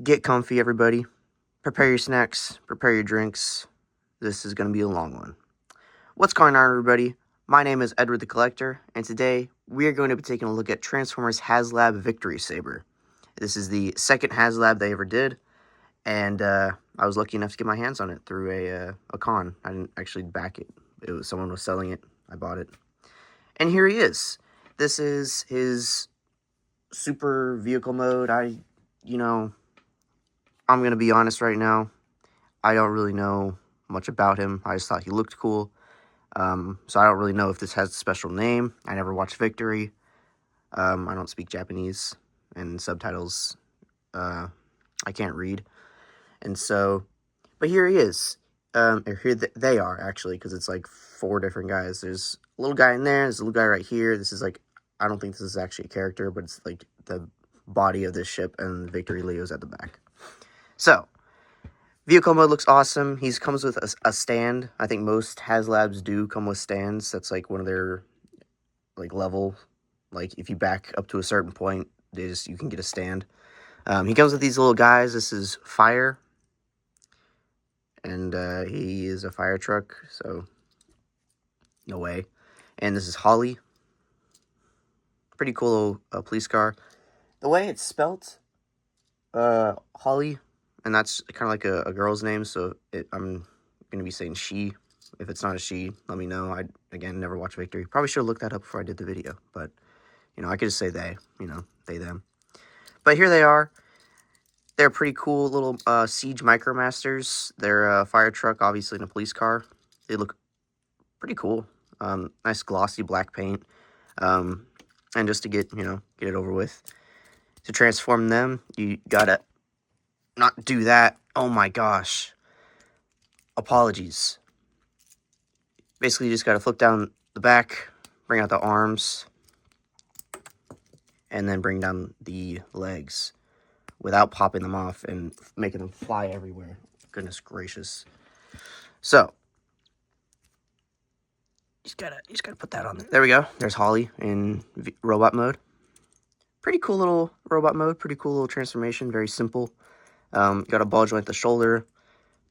Get comfy, everybody. Prepare your snacks, prepare your drinks. This is going to be a long one. What's going on, everybody? My name is Edward the Collector, and today we are going to be taking a look at Transformers Haslab Victory Saber. This is the second Haslab they ever did, and I was lucky enough to get my hands on it through a con. I didn't actually back it. Someone was selling it. I bought it. And here he is. This is his super vehicle mode. I'm going to be honest right now. I don't really know much about him. I just thought he looked cool. So I don't really know if this has a special name. I never watched Victory. I don't speak Japanese, and subtitles, I can't read. And so, but here he is. They are, actually, because it's like 4 different guys. There's a little guy in there. There's a little guy right here. This is like, I don't think this is actually a character, but it's like the body of this ship, and Victory Leo's at the back. So, vehicle mode looks awesome. He comes with a stand. I think most Haslabs do come with stands. That's like one of their like level. Like if you back up to a certain point, you can get a stand. He comes with these little guys. This is Fire, and he is a fire truck. So no way. And this is Holly. Pretty cool little police car. The way it's spelt, Holly. And that's kind of like a girl's name, so I'm going to be saying she. If it's not a she, let me know. I, again, never watched Victory. Probably should have looked that up before I did the video. But, I could just say they. They, them. But here they are. They're pretty cool little Siege Micromasters. They're a fire truck, obviously, in a police car. They look pretty cool. Nice glossy black paint. And just to get it over with. To transform them, you gotta not do that. Oh my gosh. Apologies. Basically, you just got to flip down the back, bring out the arms, and then bring down the legs without popping them off and making them fly everywhere. Goodness gracious. So, you just gotta put that on there. There we go. There's Holly in robot mode. Pretty cool little robot mode. Pretty cool little transformation. Very simple. Got a ball joint at the shoulder,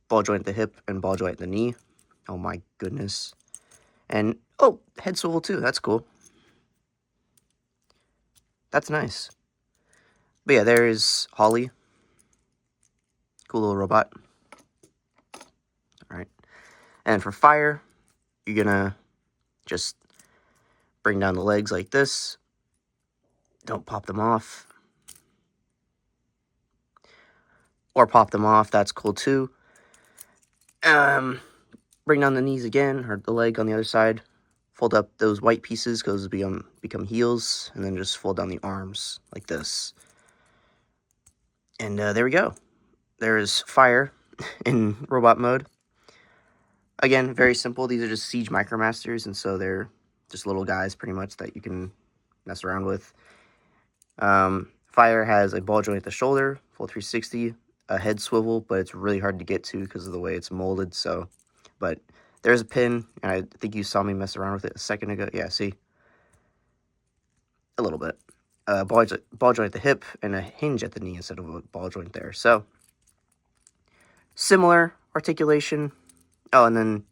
ball joint at the hip, and ball joint at the knee. Oh my goodness. And, oh, head swivel too. That's cool. That's nice. But yeah, there is Holly. Cool little robot. Alright. And for Fire, you're gonna just bring down the legs like this. Don't pop them off. Or pop them off, that's cool too. Bring down the knees again, or the leg on the other side. Fold up those white pieces, because those become heels. And then just fold down the arms, like this. And there we go. There's Fire in robot mode. Again, very simple. These are just Siege Micromasters, and so they're just little guys, pretty much, that you can mess around with. Fire has a ball joint at the shoulder, full 360, a head swivel, but it's really hard to get to because of the way it's molded, so... But there's a pin, and I think you saw me mess around with it a second ago. Yeah, see? A little bit. Ball joint at the hip, and a hinge at the knee instead of a ball joint there. So, similar articulation. Oh, and then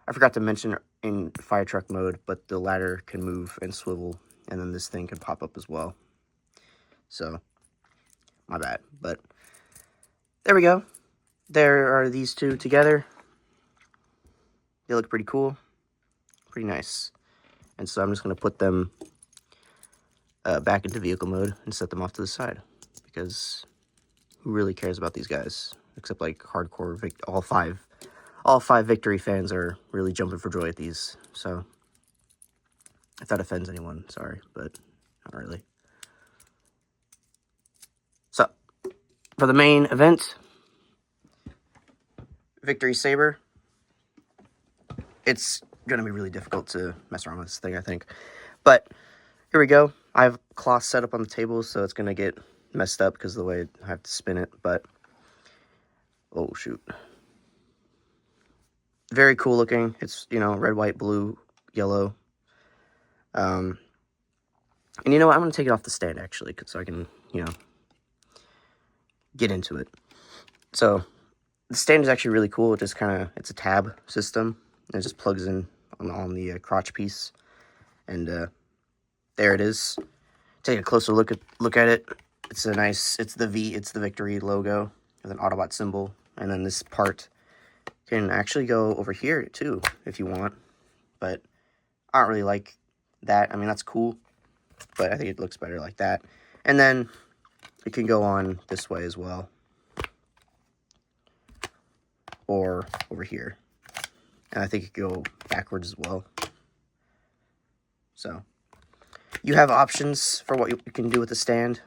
I forgot to mention in fire truck mode, but the ladder can move and swivel, and then this thing can pop up as well. So, my bad. But there we go. There are these two together. They look pretty cool. Pretty nice. And so I'm just going to put them back into vehicle mode and set them off to the side. Because who really cares about these guys? Except like hardcore, all five Victory fans are really jumping for joy at these. So, if that offends anyone, sorry, but not really. So, for the main event, Victory Saber. It's going to be really difficult to mess around with this thing, I think. But, here we go. I have cloth set up on the table, so it's going to get messed up because of the way I have to spin it, but... Oh, shoot. Very cool looking. It's, red, white, blue, yellow. And you know what? I'm going to take it off the stand, actually, so I can, get into it. So the stand is actually really cool. It just it's a tab system. And it just plugs in on the crotch piece, and there it is. Take a closer look at it. It's the Victory logo with an Autobot symbol, and then this part can actually go over here too if you want, but I don't really like that. I mean, that's cool, but I think it looks better like that. And then it can go on this way as well, or over here, and I think it can go backwards as well. So you have options for what you can do with the stand,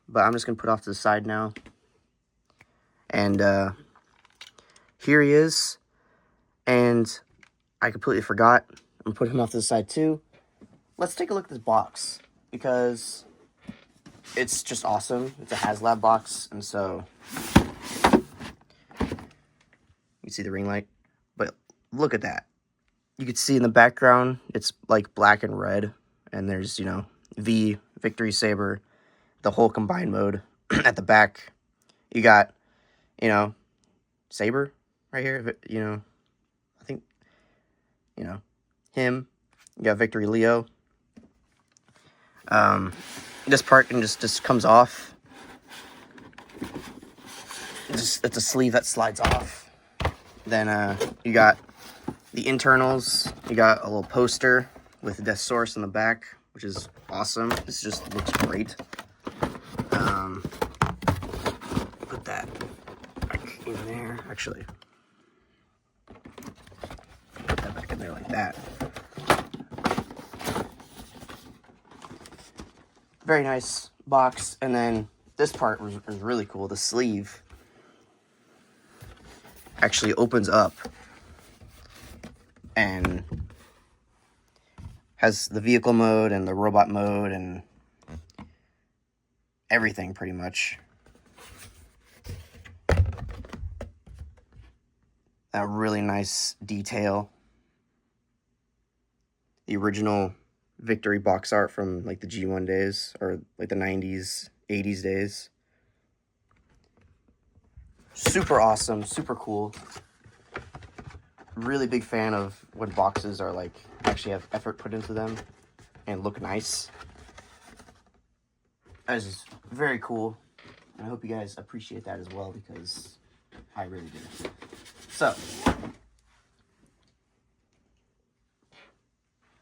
but I'm just gonna put off to the side now. And here he is, and I completely forgot. I'm putting him off to the side too. Let's take a look at this box, because it's just awesome. It's a Haslab box, and so you see the ring light, but look at that. You can see in the background, it's like black and red, and there's, V, Victory Saber, the whole combined mode. At the back, you got, Saber right here, I think, him. You got Victory Leo. This part just comes off. It's a sleeve that slides off. Then you got the internals. You got a little poster with Death Source in the back, which is awesome. This just looks great. Put that back in there. Actually, put that back in there like that. Very nice box. And then this part was really cool. The sleeve actually opens up and has the vehicle mode and the robot mode and everything pretty much. A really nice detail. The original Victory box art from like the G1 days, or like the 90s, 80s days. Super awesome, super cool. Really big fan of when boxes are like actually have effort put into them and look nice. That is very cool. And I hope you guys appreciate that as well, because I really do. So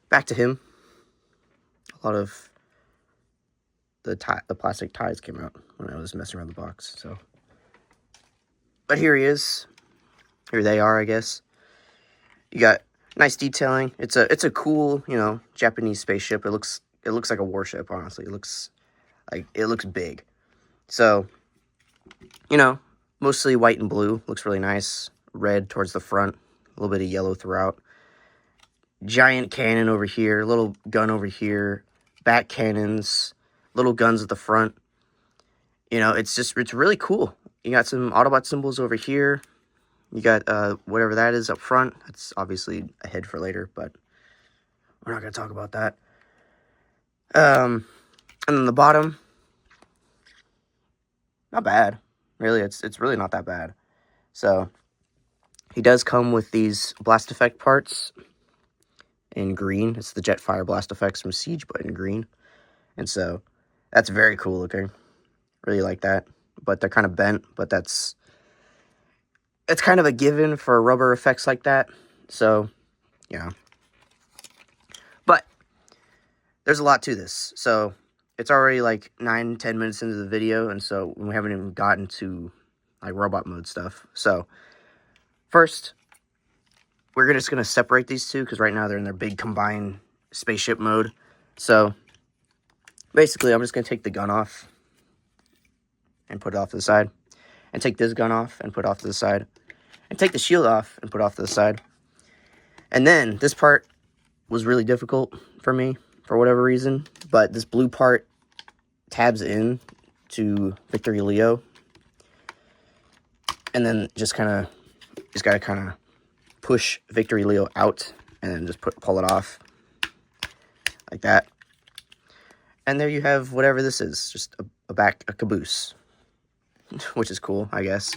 back to him. A lot of the plastic ties came out when I was messing around the box. So, but here he is. Here they are, I guess. You got nice detailing. It's a cool, Japanese spaceship. It looks like a warship. Honestly, it looks big. So, mostly white and blue. Looks really nice. Red towards the front. A little bit of yellow throughout. Giant cannon over here. Little gun over here. Back cannons. Little guns at the front. It's really cool. You got some Autobot symbols over here. You got whatever that is up front. That's obviously a head for later, but we're not going to talk about that. And then the bottom, not bad. Really, it's really not that bad. So he does come with these blast effect parts in green. It's the Jetfire blast effects from Siege, but in green. And so that's very cool looking. Really like that. But they're kind of bent, but it's kind of a given for rubber effects like that. So, But there's a lot to this. So it's already like 9-10 minutes into the video, and so we haven't even gotten to like robot mode stuff. So first, we're just gonna separate these two, because right now they're in their big combined spaceship mode. So basically, I'm just gonna take the gun off and put it off to the side, and take this gun off and put it off to the side, and take the shield off and put it off to the side. And then this part was really difficult for me for whatever reason, but this blue part tabs in to Victory Leo, and then just gotta push Victory Leo out and then just pull it off like that. And there you have whatever this is, just a caboose. which is cool, I guess.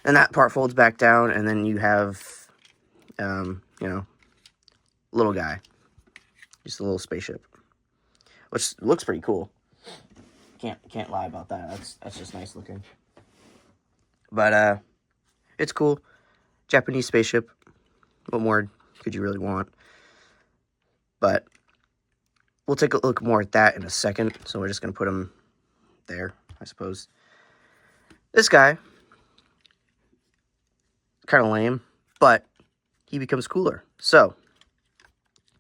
And that part folds back down, and then you have, you know, little guy. Just a little spaceship. Which looks pretty cool. Can't lie about that. That's just nice looking. But, it's cool. Japanese spaceship. What more could you really want? But we'll take a look more at that in a second. So we're just going to put him there, I suppose. This guy, kind of lame, but he becomes cooler. So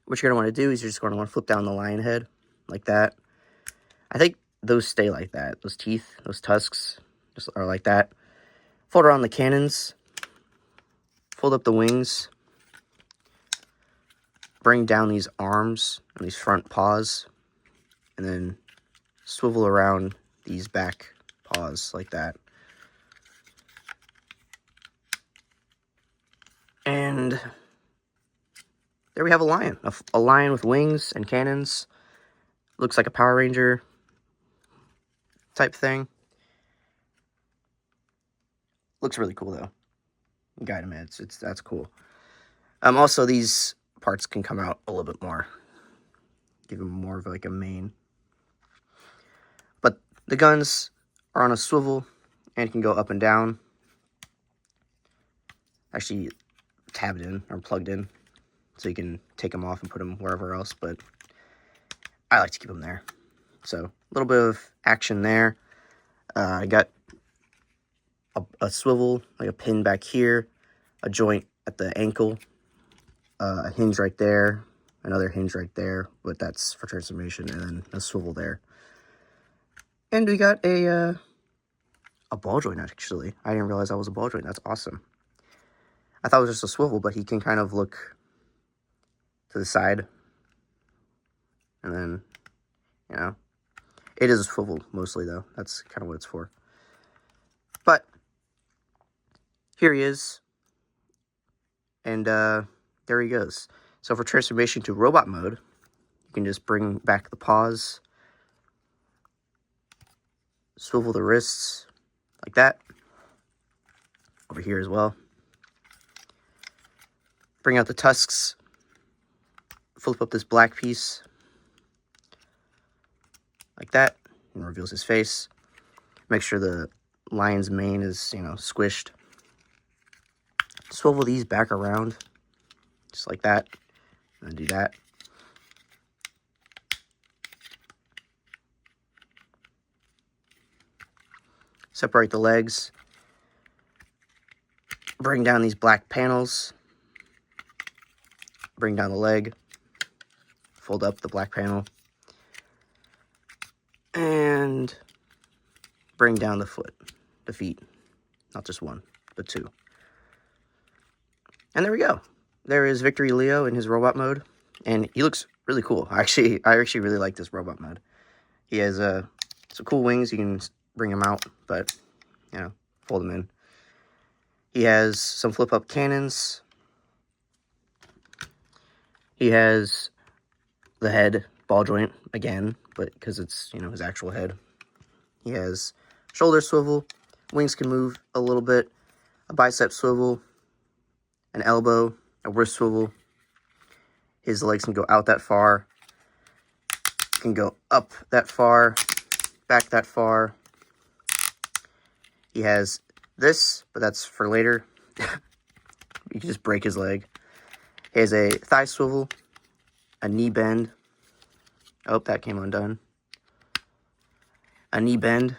what you're going to want to do is you're just going to want to flip down the lion head like that. I think those stay like that. Those teeth, those tusks just are like that. Fold around the cannons. Fold up the wings. Bring down these arms and these front paws. And then swivel around these back paws like that. And there we have a lion. A lion with wings and cannons. Looks like a Power Ranger type thing. Looks really cool though. Guide him in. That's cool. Also these parts can come out a little bit more. Give him more of like a mane. But the guns are on a swivel and can go up and down. Actually tabbed in or plugged in. So you can take them off and put them wherever else. But I like to keep them there. So a little bit of action there. I got a swivel, like a pin back here. A joint at the ankle. A hinge right there. Another hinge right there. But that's for transformation. And then a swivel there. And we got a ball joint, actually. I didn't realize that was a ball joint. That's awesome. I thought it was just a swivel, but he can kind of look to the side. And then, you know, it is a swivel mostly, though. That's kind of what it's for. But here he is. And there he goes. So for transformation to robot mode, you can just bring back the paws. Swivel the wrists like that. Over here as well. Bring out the tusks. Flip up this black piece. Like that. And reveals his face. Make sure the lion's mane is, you know, squished. Swivel these back around. Just like that. And then do that. Separate the legs. Bring down these black panels. Bring down the leg. Fold up the black panel. And bring down the feet. Not just one, but two. And there we go. There is Victory Leo in his robot mode. And he looks really cool. I actually really like this robot mode. He has some cool wings. You can bring him out, but, you know, fold him in. He has some flip-up cannons. He has the head ball joint again, but because it's, you know, his actual head. He has shoulder swivel. Wings can move a little bit. A bicep swivel. An elbow. A wrist swivel. His legs can go out that far. Can go up that far. Back that far. He has this, but that's for later. You can just break his leg. He has a thigh swivel, a knee bend. Oh, that came undone. A knee bend.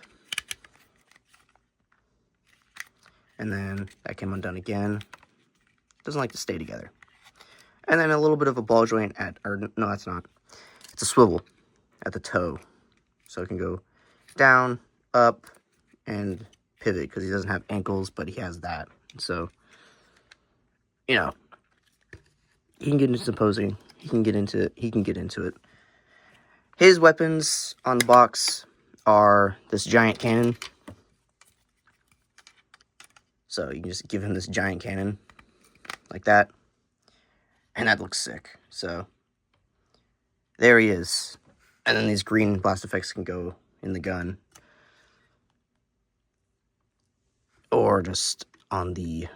And then that came undone again. Doesn't like to stay together. And then a little bit of a ball joint no, that's not. It's a swivel at the toe. So it can go down, up, and pivot, because he doesn't have ankles, but he has that. So, you know, he can get into some posing. He can get into it. His weapons on the box are this giant cannon. So you can just give him this giant cannon like that. And that looks sick. So there he is. And then these green blast effects can go in the gun. or just on the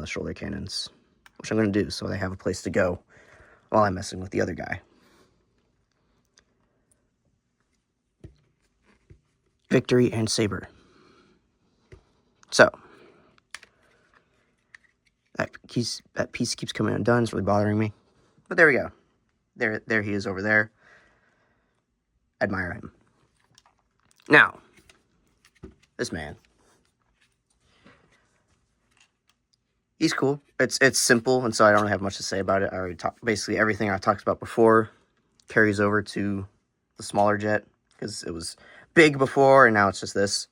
shoulder cannons, which I'm going to do so they have a place to go while I'm messing with the other guy. Victory and Saber. So, that piece keeps coming undone. It's really bothering me. But there we go. There he is over there. Admire him. Now, this man. He's cool. It's simple, and so I don't have much to say about it. I already talked, basically everything I talked about before carries over to the smaller jet, because it was big before, and now it's just this.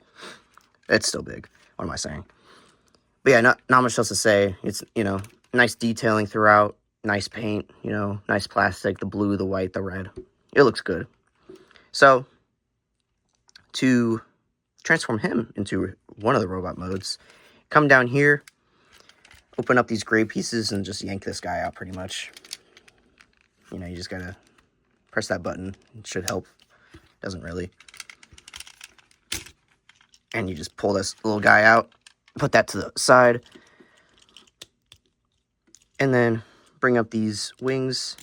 It's still big. What am I saying? But yeah, not much else to say. It's, nice detailing throughout, nice paint, nice plastic, the blue, the white, the red. It looks good. So, to transform him into one of the robot modes, come down here, open up these gray pieces, and just yank this guy out pretty much. You just gotta press that button. It should help. Doesn't really. And you just pull this little guy out, put that to the side, and then bring up these wings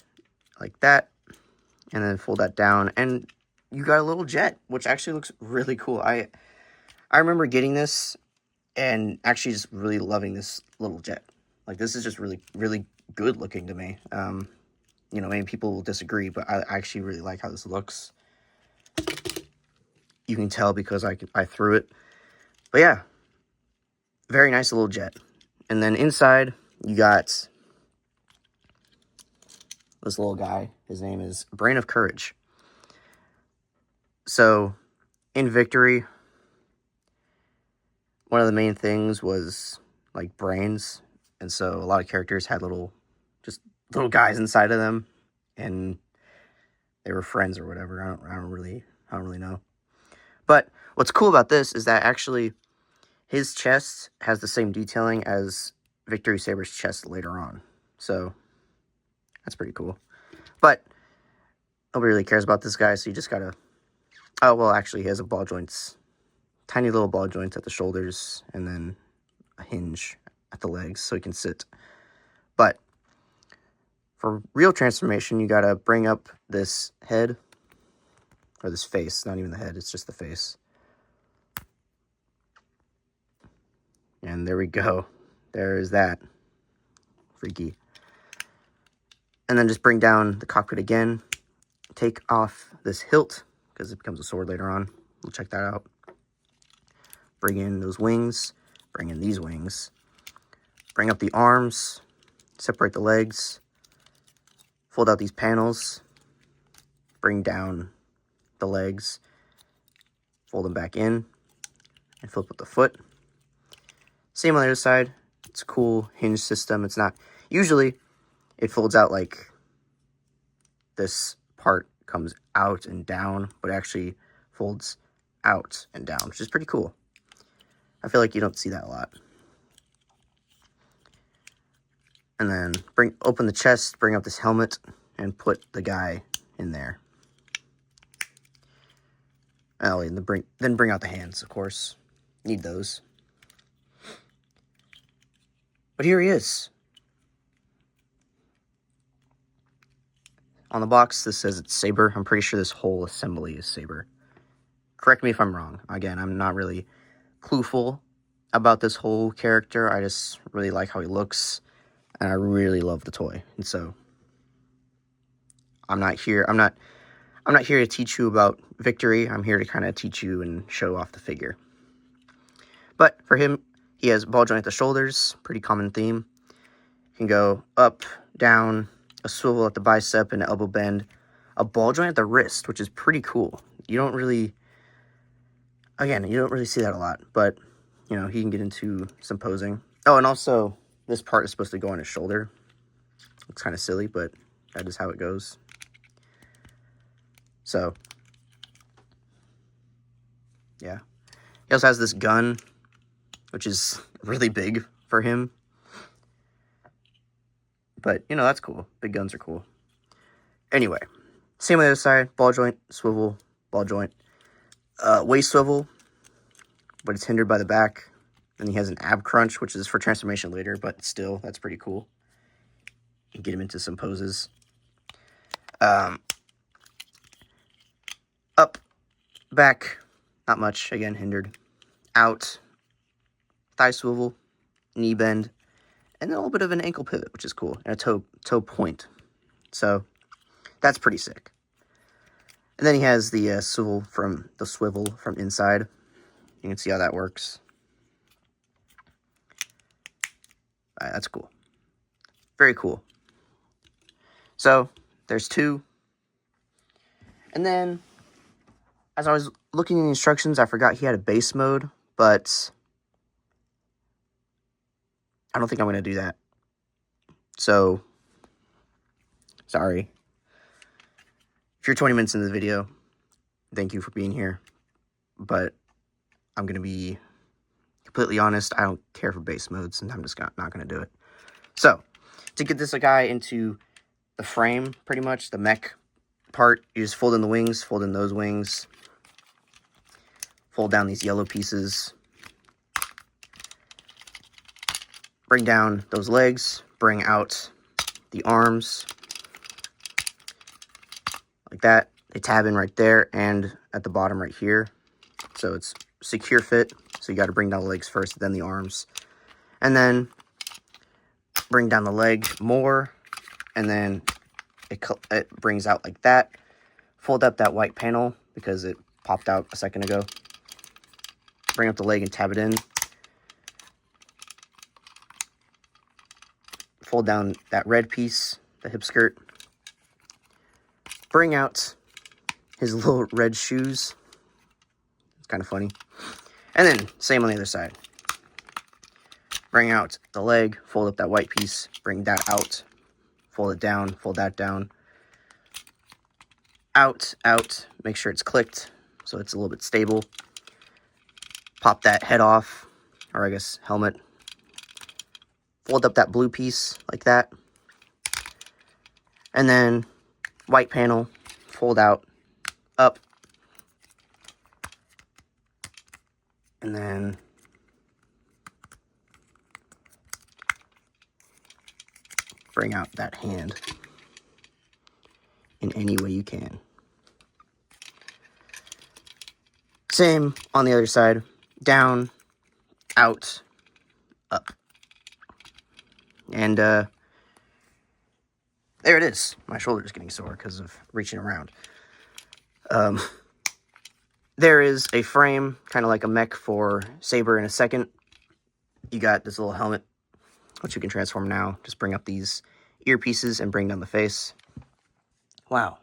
like that, and then fold that down, and you got a little jet, which actually looks really cool. I remember getting this and actually just really loving this little jet. Like, this is just really, really good looking to me. Maybe people will disagree, but I actually really like how this looks. You can tell because I threw it. But yeah, very nice little jet. And then inside, you got this little guy. His name is Brain of Courage. So, in Victory, one of the main things was, like, brains. And so a lot of characters had little guys inside of them. And they were friends or whatever. I don't really know. But what's cool about this is that actually his chest has the same detailing as Victory Saber's chest later on. So that's pretty cool. But nobody really cares about this guy, so you just gotta... Oh, well, actually, he has tiny little ball joints at the shoulders, and then a hinge at the legs so he can sit. But for real transformation, you gotta bring up this head, or this face, not even the head, it's just the face. And there we go. There's that. Freaky. And then just bring down the cockpit again. Take off this hilt, because it becomes a sword later on. We'll check that out. Bring in those wings. Bring in these wings. Bring up the arms. Separate the legs. Fold out these panels. Bring down the legs. Fold them back in. And flip up the foot. Same on the other side. It's a cool hinge system. It's not... Usually, it folds out like this part comes out and down, but it actually folds out and down, which is pretty cool. I feel like you don't see that a lot. And then open the chest, bring up this helmet, and put the guy in there. Oh, and then bring out the hands, of course. Need those. But here he is. On the box, this says it's Saber. I'm pretty sure this whole assembly is Saber. Correct me if I'm wrong. Again, I'm not really clueful about this whole character. I just really like how he looks, and I really love the toy. And so, I'm not here to teach you about Victory. I'm here to kind of teach you and show off the figure. But for him, he has ball joint at the shoulders, pretty common theme. You can go up, down, a swivel at the bicep, and an elbow bend. A ball joint at the wrist, which is pretty cool. You don't really see that a lot, but, he can get into some posing. Oh, and also, this part is supposed to go on his shoulder. It's kind of silly, but that is how it goes. So, yeah. He also has this gun, which is really big for him. But, that's cool. Big guns are cool. Anyway, same on the other side. Ball joint, swivel, ball joint. Waist swivel, but it's hindered by the back. Then he has an ab crunch, which is for transformation later, but still, that's pretty cool. You can get him into some poses. Up, back, not much, again, hindered. Out, thigh swivel, knee bend, and then a little bit of an ankle pivot, which is cool, and a toe point. So, that's pretty sick. And then he has the swivel from inside. You can see how that works. All right, that's cool. Very cool. So, there's two. And then, as I was looking in the instructions, I forgot he had a base mode, but I don't think I'm going to do that. So, sorry. If you're 20 minutes into the video, thank you for being here. But I'm going to be completely honest, I don't care for base modes, and I'm just not going to do it. So, to get this guy into the frame, pretty much, the mech part, you just fold in the wings, fold in those wings, fold down these yellow pieces, bring down those legs, bring out the arms, like that. They tab in right there and at the bottom right here. So it's secure fit. So you got to bring down the legs first, then the arms. And then bring down the leg more. And then it brings out like that. Fold up that white panel because it popped out a second ago. Bring up the leg and tab it in. Fold down that red piece, the hip skirt. Bring out his little red shoes. It's kind of funny. And then, same on the other side. Bring out the leg, fold up that white piece, bring that out, fold it down, fold that down. Out, make sure it's clicked so it's a little bit stable. Pop that head off, or I guess helmet. Fold up that blue piece like that. And then white panel, fold out, up. And then bring out that hand in any way you can. Same on the other side. Down, out, up. And there it is. My shoulder's getting sore because of reaching around. There is a frame, kind of like a mech for Saber in a second. You got this little helmet, which you can transform now. Just bring up these earpieces and bring down the face. Wow.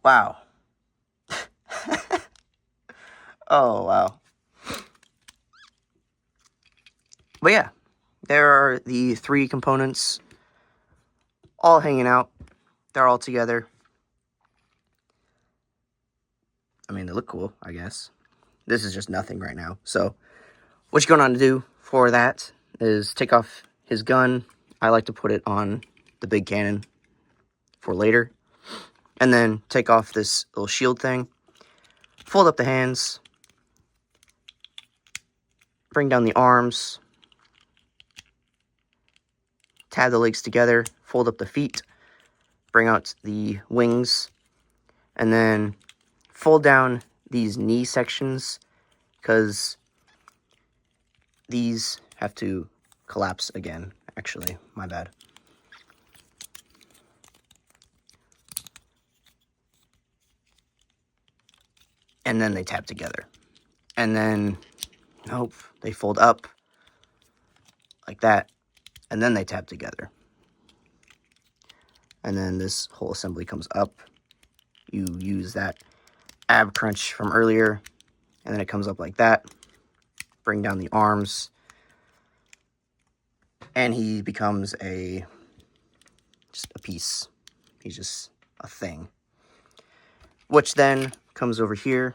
Wow. Oh, wow. But yeah, there are the three components all hanging out. They're all together. I mean, they look cool, I guess. This is just nothing right now. So, what you're going to do for that is take off his gun. I like to put it on the big cannon for later. And then take off this little shield thing. Fold up the hands. Bring down the arms. Tab the legs together. Fold up the feet. Bring out the wings. And then fold down these knee sections, because these have to collapse again. Actually, my bad. And then they tap together. And then, nope, they fold up like that. And then they tap together. And then this whole assembly comes up. You use that ab crunch from earlier. And then it comes up like that. Bring down the arms. And he becomes just a piece. He's just a thing. Which then comes over here.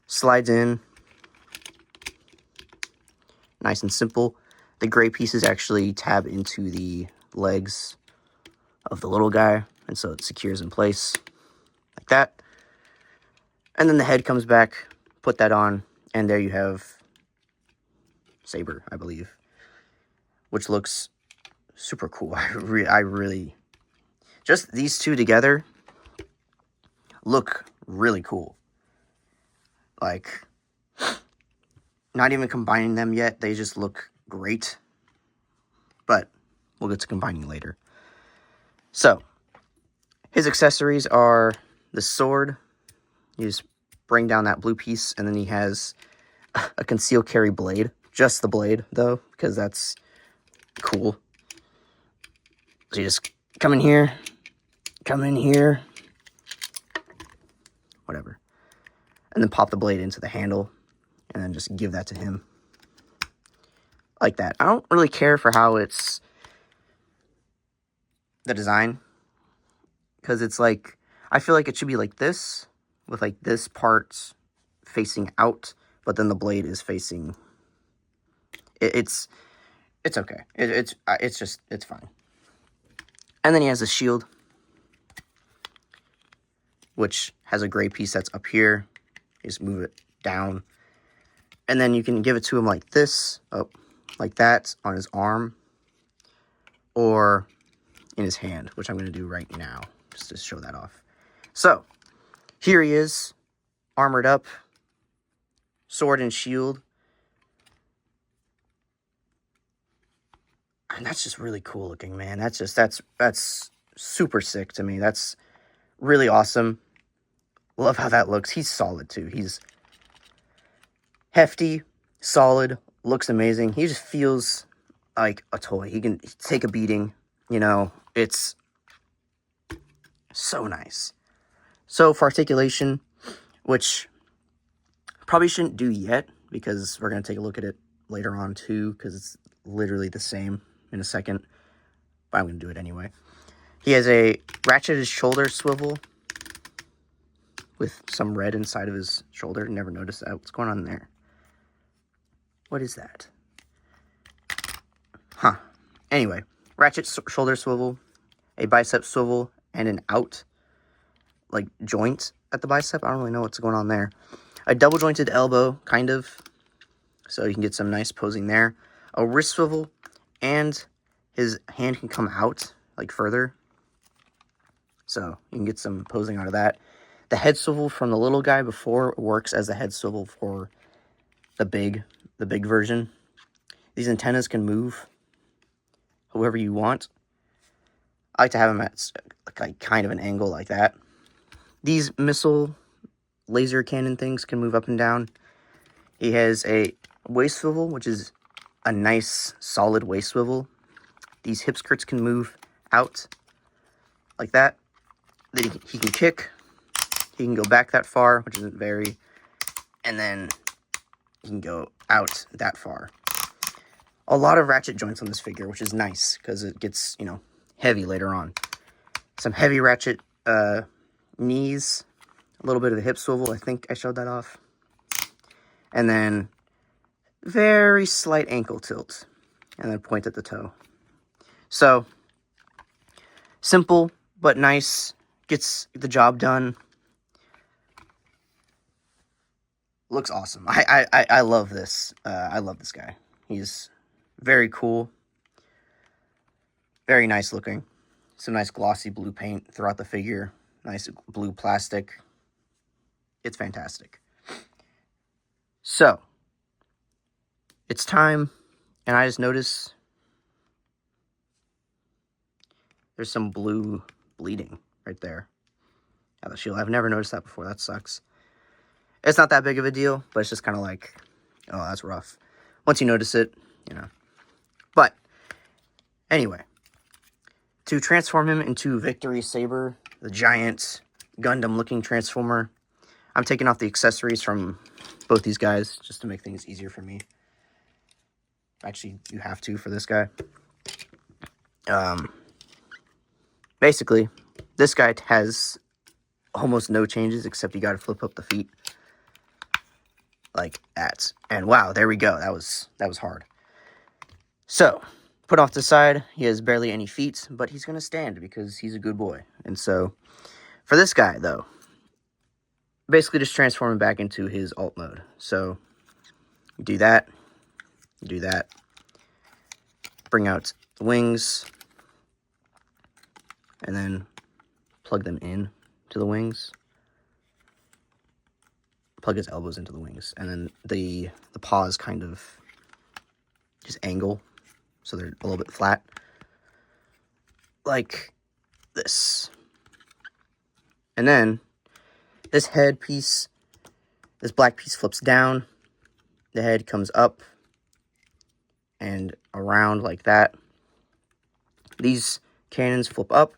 Slides in. Nice and simple. The gray pieces actually tab into the legs of the little guy, and so it secures in place. like that. And then the head comes back, put that on, and there you have Saber, I believe, which looks super cool. I really, just these two together look really cool. Like, not even combining them yet, they just look great. But we'll get to combining later. So, his accessories are the sword. You just bring down that blue piece, and then he has a conceal carry blade. Just the blade, though, because that's cool. So you just come in here, whatever. And then pop the blade into the handle, and then just give that to him. Like that. I don't really care for how it's the design, because it's like, I feel like it should be like this, with like this part facing out, but then the blade is facing, it's okay. It's fine. And then he has a shield, which has a gray piece that's up here. You just move it down, and then you can give it to him like this, like that, on his arm, or in his hand, which I'm going to do right now, just to show that off. So, here he is, armored up, sword and shield. And that's just really cool looking, man. That's super sick to me. That's really awesome. Love how that looks. He's solid, too. He's hefty, solid, looks amazing. He just feels like a toy. He can take a beating, you know. It's so nice. So, for articulation, which probably shouldn't do yet, because we're going to take a look at it later on, too, because it's literally the same in a second. But I'm going to do it anyway. He has a ratcheted shoulder swivel with some red inside of his shoulder. Never noticed that. What's going on there? What is that? Huh. Anyway, ratchet shoulder swivel, a bicep swivel, and an out, like, joint at the bicep. I don't really know what's going on there. A double jointed elbow, kind of, so you can get some nice posing there. A wrist swivel, and his hand can come out, like, further, so you can get some posing out of that. The head swivel from the little guy before works as the head swivel for the big version. These antennas can move however you want. I like to have them at like kind of an angle like that. These missile laser cannon things can move up and down. He has a waist swivel, which is a nice solid waist swivel. These hip skirts can move out like that. Then he can kick. He can go back that far, which isn't very, and then he can go out that far. A lot of ratchet joints on this figure, which is nice, because it gets, you know, heavy later on. Some heavy ratchet knees, a little bit of the hip swivel, I think I showed that off. And then very slight ankle tilt, and then point at the toe. So, simple, but nice, gets the job done. Looks awesome. I love this. I love this guy. He's very cool. Very nice looking. Some nice glossy blue paint throughout the figure. Nice blue plastic. It's fantastic. So, it's time, and I just noticed there's some blue bleeding right there at the shield. I've never noticed that before. That sucks. It's not that big of a deal, but it's just kind of like, oh, that's rough. Once you notice it, you know. But, anyway, to transform him into Victory Saber, the giant Gundam-looking transformer, I'm taking off the accessories from both these guys just to make things easier for me. Actually, you have to for this guy. Basically, this guy has almost no changes, except you got to flip up the feet. Like that. And wow, there we go. That was hard. So, put off to the side. He has barely any feet, but he's going to stand because he's a good boy. And so, for this guy, though, basically just transform him back into his alt mode. So do that, do that, bring out the wings, and then plug them in to the wings. Plug his elbows into the wings, and then the paws kind of just angle so they're a little bit flat, like this. And then this head piece, this black piece flips down, the head comes up and around like that. These cannons flip up,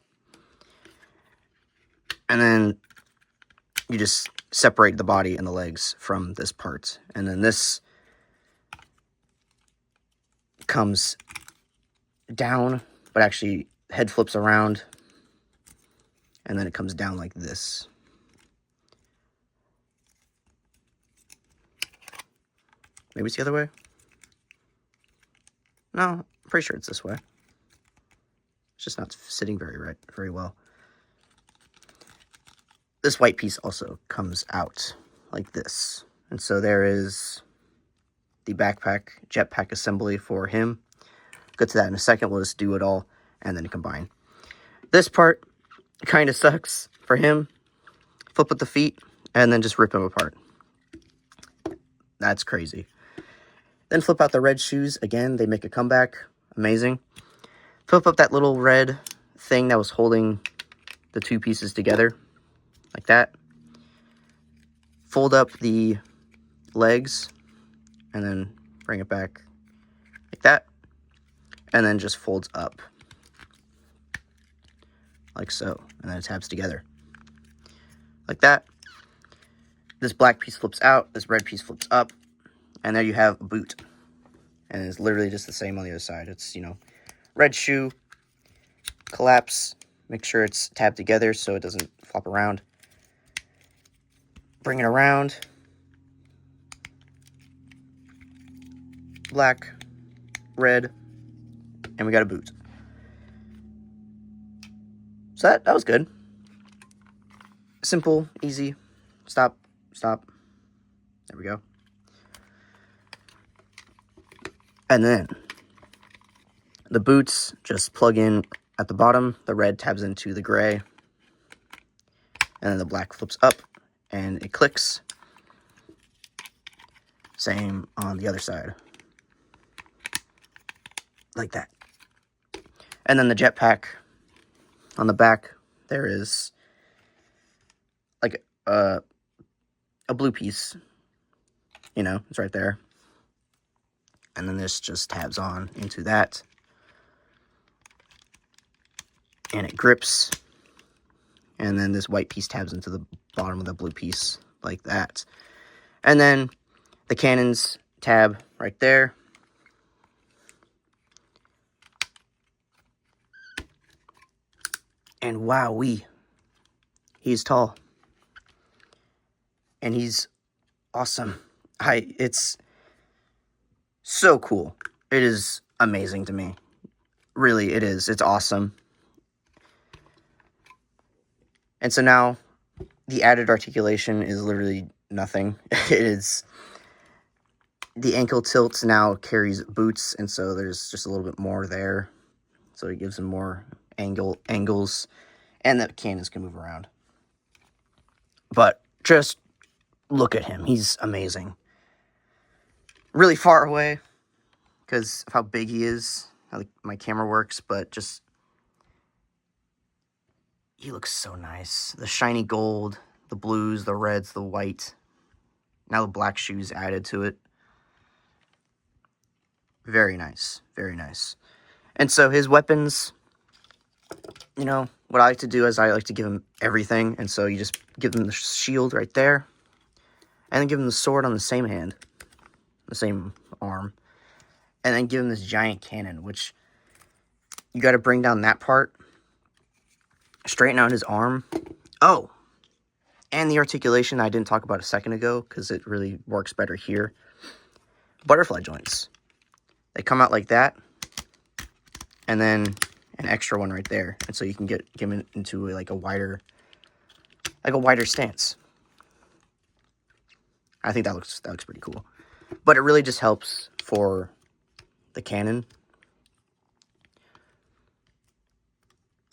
and then you just separate the body and the legs from this part. And then this comes down, but actually head flips around, and then it comes down like this. Maybe it's the other way? No, I'm pretty sure it's this way. It's just not sitting very well. This white piece also comes out like this. And so there is the backpack, jetpack assembly for him. Get to that in a second. We'll just do it all and then combine. This part kind of sucks for him. Flip with the feet and then just rip him apart. That's crazy. Then flip out the red shoes. Again, they make a comeback. Amazing. Flip up that little red thing that was holding the two pieces together. Like that. Fold up the legs. And then bring it back like that. And then just folds up. Like so. And then it tabs together. Like that. This black piece flips out. This red piece flips up. And there you have a boot. And it's literally just the same on the other side. It's, you know, red shoe, collapse, make sure it's tabbed together so it doesn't flop around. Bring it around. Black, red, and we got a boot. So that was good. Simple, easy. Stop. There we go. And then the boots just plug in at the bottom. The red tabs into the gray. And then the black flips up and it clicks. Same on the other side. Like that. And then the jetpack on the back, there is like a blue piece. You know, it's right there. And then this just tabs on into that. And it grips. And then this white piece tabs into the bottom of the blue piece like that. And then the cannons tab right there. And wowee, he's tall. And he's awesome. It's so cool. It is amazing to me. Really, it is. It's awesome. And so now, the added articulation is literally nothing. It is... The ankle tilt now carries boots, and so there's just a little bit more there. So it gives him more angles, and the cannons can move around. But just look at him. He's amazing. Really far away, because of how big he is, how my camera works, but just... He looks so nice. The shiny gold, the blues, the reds, the white. Now the black shoes added to it. Very nice. Very nice. And so his weapons, you know, what I like to do is I like to give him everything. And so you just give him the shield right there. And then give him the sword on the same hand. The same arm. And then give him this giant cannon, which you got to bring down that part. Straighten out his arm. Oh! And the articulation I didn't talk about a second ago, because it really works better here. Butterfly joints. They come out like that. And then an extra one right there. And so you can give it into like a wider stance. I think that looks pretty cool. But it really just helps for the cannon.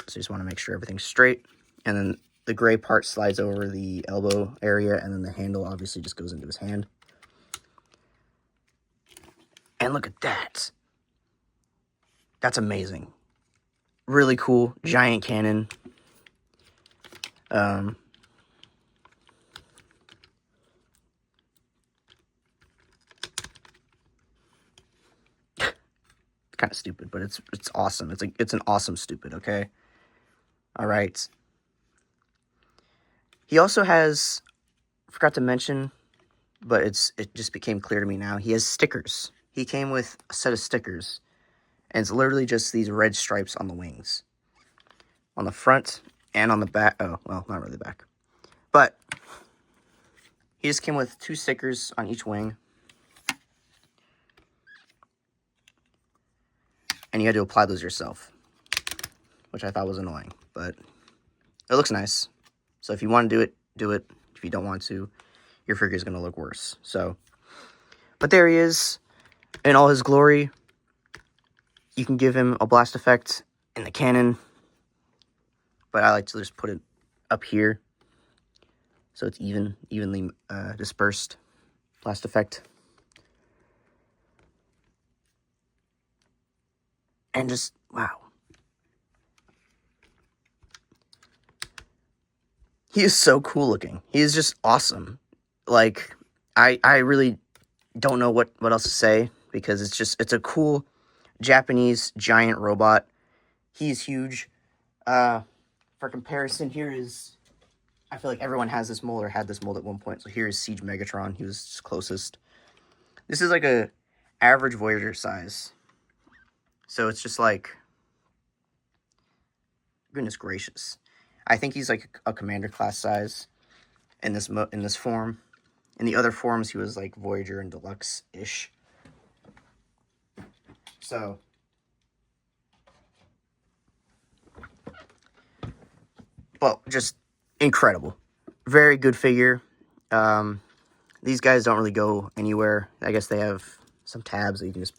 So you just want to make sure everything's straight. And then the gray part slides over the elbow area, and then the handle obviously just goes into his hand. And look at that. That's amazing. Really cool. Giant cannon. Kind of stupid, but it's awesome. It's an awesome stupid, okay? All right. He also has, forgot to mention, but it just became clear to me now. He has stickers. He came with a set of stickers, and it's literally just these red stripes on the wings, on the front and on the back. Oh, well, not really the back, but he just came with 2 stickers on each wing, and you had to apply those yourself, which I thought was annoying, but it looks nice. So if you want to do it, do it. If you don't want to, your figure is going to look worse. So, but there he is in all his glory. You can give him a blast effect in the cannon, but I like to just put it up here so it's evenly dispersed. Blast effect. And just, wow. He is so cool looking. He is just awesome. Like, I really don't know what else to say, because it's a cool Japanese giant robot. He's huge. For comparison, here is, I feel like everyone has this mold or had this mold at one point. So here is Siege Megatron. He was closest. This is like a average Voyager size. So it's just like, goodness gracious. I think he's like a commander class size in this form. In the other forms, he was like Voyager and Deluxe-ish. So, but just incredible. Very good figure. These guys don't really go anywhere. I guess they have some tabs that you can just,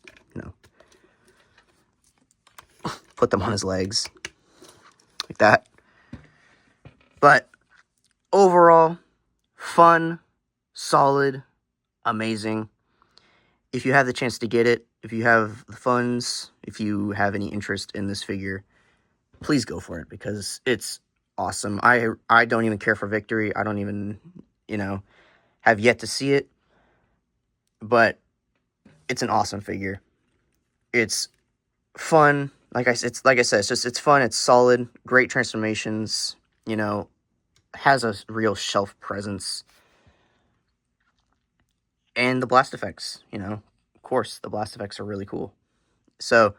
put them on his legs. Like that. But overall, fun, solid, amazing. If you have the chance to get it, if you have the funds, if you have any interest in this figure, please go for it, because it's awesome. I don't even care for Victory. I don't even, have yet to see it. But it's an awesome figure. It's fun. Like I said, it's fun. It's solid. Great transformations. Has a real shelf presence. And the blast effects, of course, the blast effects are really cool. So,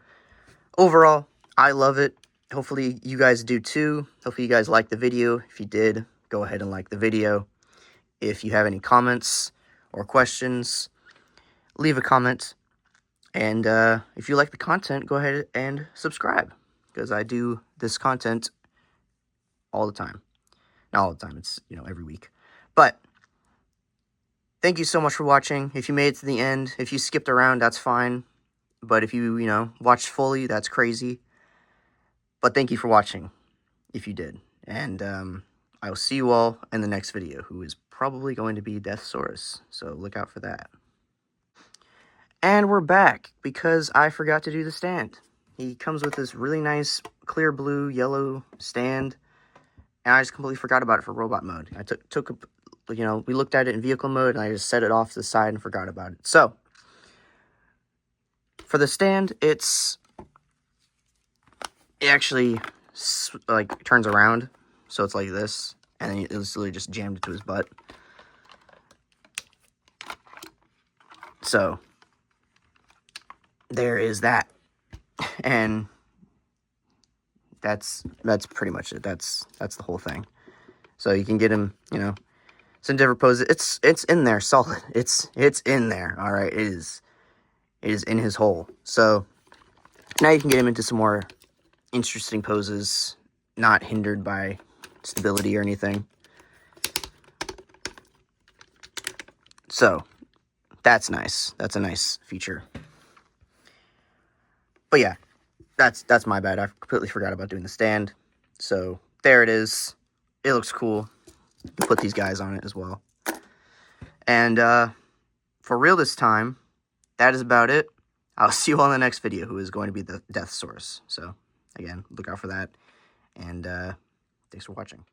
overall, I love it. Hopefully, you guys do too. Hopefully, you guys liked the video. If you did, go ahead and like the video. If you have any comments or questions, leave a comment. And if you like the content, go ahead and subscribe, because I do this content all the time. Not all the time, it's, every week. But thank you so much for watching. If you made it to the end, if you skipped around, that's fine. But if you, watched fully, that's crazy. But thank you for watching, if you did. And I will see you all in the next video, who is probably going to be Deathsaurus. So look out for that. And we're back, because I forgot to do the stand. He comes with this really nice clear blue, yellow stand. And I just completely forgot about it for robot mode. I we looked at it in vehicle mode, and I just set it off to the side and forgot about it. So, for the stand, it actually, like, turns around. So it's like this. And then it's literally just jammed into his butt. So, there is that. And that's pretty much it. That's the whole thing. So you can get him, some different poses. It's in there, solid. It's in there. All right, it is in his hole. So now you can get him into some more interesting poses, not hindered by stability or anything. So, that's nice. That's a nice feature. But yeah, that's my bad. I completely forgot about doing the stand. So, there it is. It looks cool. Put these guys on it as well. And, for real this time, that is about it. I'll see you all in the next video, who is going to be the Death Source. So, again, look out for that. And, thanks for watching.